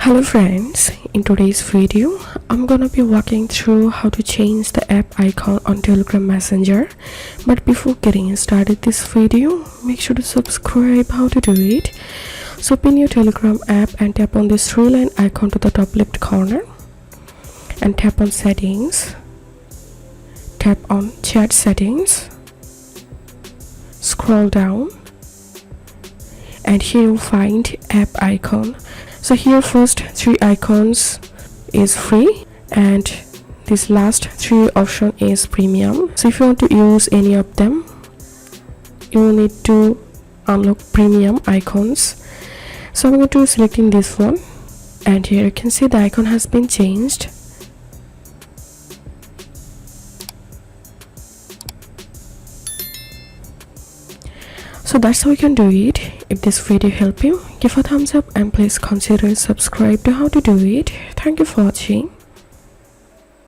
Hello friends, in today's video I'm gonna be walking through how to change the app icon on Telegram Messenger. But before getting started this video, make sure to subscribe. How to do it: so open your Telegram app and tap on this three-line icon to the top left corner and tap on settings, tap on chat settings, scroll down and here you'll find app icon. So here first three icons is free and this last three option is premium. So if you want to use any of them, you will need to unlock premium icons. So I'm going to selecting this one and here you can see the icon has been changed. So that's how you can do it. If this video helped you, give a thumbs up and please consider subscribe to how to do it. Thank you for watching.